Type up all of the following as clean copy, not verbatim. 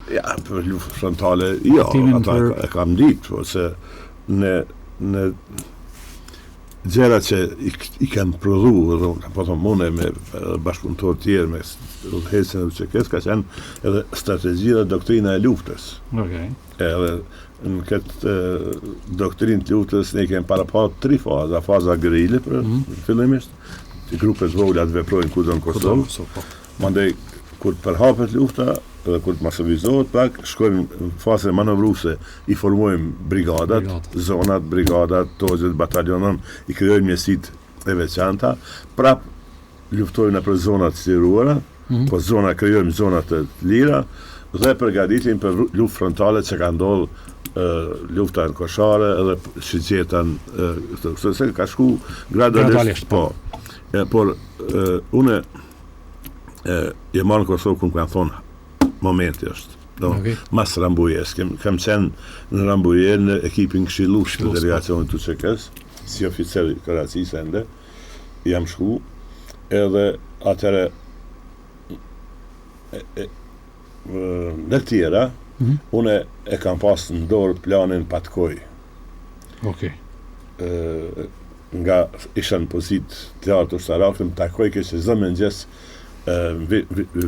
Ja, për luftë frontale, jo, ata e kam ditë, po se në gjëra që i kam prodhu, po thonë mune me bashkëpunëtor tjerë, me udhëhecjen e UÇK-s, ka qenë edhe strategjia dhe doktrina e luftës. Okay. Edhe në këtë doktrinë të luftës ne kemi parapar 3 faza. Faza gerile për fillimisht, grupet vogla të veprojnë kudo në Kosovë. Mandej kur përhapet lufta dhe kur masovizohet pak, shkojmë në fazën manovruese, i formojmë brigadat, zonat, brigadat, tozet, batalionon, i krijojmë mjesitë e veçanta, prap luftojmë nëpër zonat të siguruara, po krijojmë zona të lira dhe përgatitim për luftë frontale që ka ndodhur lufta në Koshare edhe shigjetan se ka shku gradualisht po. Por unë e marrë në Kosovë ku kanë thonë momenti është mas Rambujes kam qenë në Rambuje në ekipin këshillues të delegacionit të UÇK-s si oficer i Karacisë ende jam shku edhe atëre në tjera unë e kam pas në dorë planin Patkoj. Okay. Nga isha në pozitë të lartë ushtarake, më takoj kështë çdo mëngjes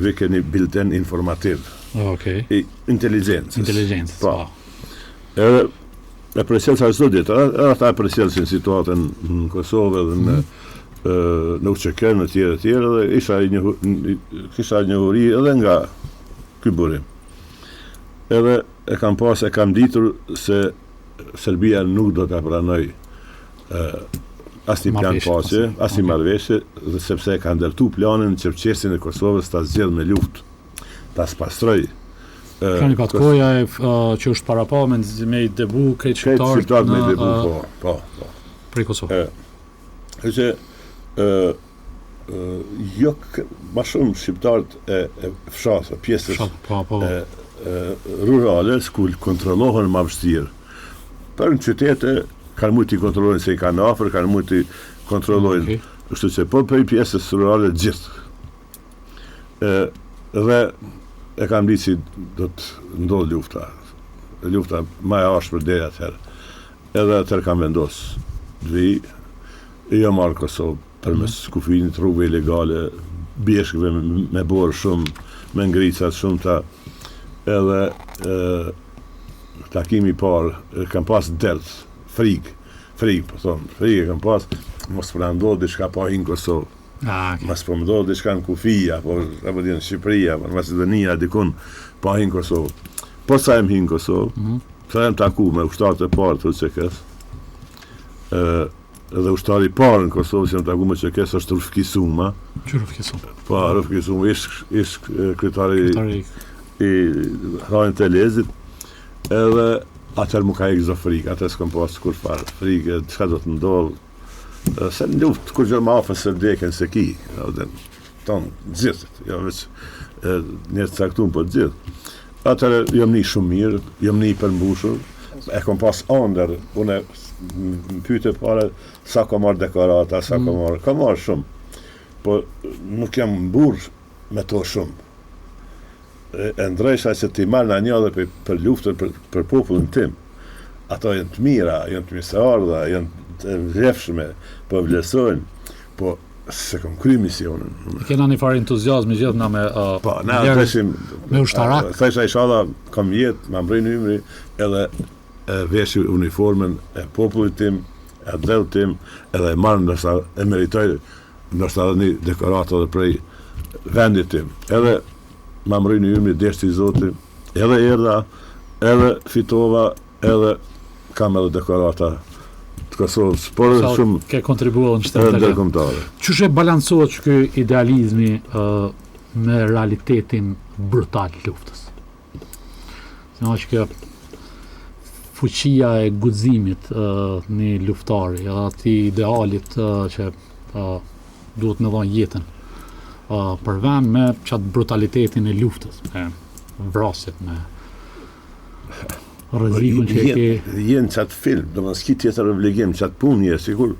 vike një bilten informativ. Okay. Inteligencës. Po. Edhe e presjelsa çdo ditë, ata e presjelsin situatën në Kosovë dhe në UÇK, në tjera dhe kisha njohuri edhe nga ky burim. Edhe e kam ditur se Serbia nuk do ta pranoj asnjë plan paqe, asnjë marrëveshje, dhe sepse ka ndërtu planin që qeverisjen e Kosovës ta zgjidhë me luftë, ta spastroj. Plani Patkoja që është parapar me debu krejt shqiptar me debu, po. Për Kosovë. Që jo ma shumë shqiptarët e fshatra, pjesës rurale, ku kontrollohen ma vështirë. Për në qytete, kanë mujtë i kontrollojnë se i kanë afër, kanë mujtë i kontrollojnë. Kështu që po për i pjesës rurale gjithë. Dhe e kam ditë si do të ndodhë lufta. Lufta ma e ashpër deri atëherë. Edhe atëherë kam vendosë. Jo marrë Kosovë përmes kufinit, rrugëve ilegale, bjeshkëve me borë shumë, me ngricat shumë ta. Edhe takimi parë, kam pas dert, frikë, po thonë, frikë kam pas, mos për ndodhë diçka pa hinë Kosovë. Mos për ndodhë diçka në Kufija, apo në Shqipëria, në Macedonia, dikun, pa hinë Kosovë. Po sa jem hinë Kosovë, sa jem taku me ushtarët e parë të UÇK-s, edhe ushtari i parë në Kosovë që jem taku me UÇK-s është Rufki Suma. Që Rufki Suma? Po, Rufki Suma, ish kryetari i Rajnë të Lezit, edhe atër mu ka e këzo frikë, atër s'kom pas kur farë frikë, çka do të ndodhë, se në luftë, kur gjërë ma afën së vdekën se ki, tonë, gjithët, jo veç njerë të caktuar, po gjithë. Atër jam një shumë mirë, jam një përmbushur, e kom pas andër, unë më pyte pare, sa kom marrë dekorata, sa kom marrë shumë, po nuk jam burë me to shumë. E ndrejsha që ti marrë në një dhe për luftën për popullin tim. Ato janë të mira, janë të mirëseardha, janë të vlefshme, po vlerësojnë, po se kom kry misionin. Kena një farë entuziazmi gjithë na me me ushtarak. Thesha inshallah kam jetë, ma mbrejnë ymri, edhe veshi uniformen e popullit tim, e dhellë tim, edhe e marrë ndoshta e meritoj, ndoshta edhe një dekoratë edhe prej vendit tim. Edhe ma mrejnë ymri, deshti i Zotit, edhe erdha, edhe fitova, edhe kam edhe dekorata të Kosovës, por shumë ke kontribuar në shtetin ndërkombëtare. Çu balancohet ky idealizmi me realitetin brutal të luftës? Që kjo fuqia e guximit në luftari, ati idealit që duhet me dhënë jetën për vend me qatë brutalitetin e luftës, me vrasjet, me rrezikun që jenë qatë film, do më s'ki tjetër obligim, qatë punë sigur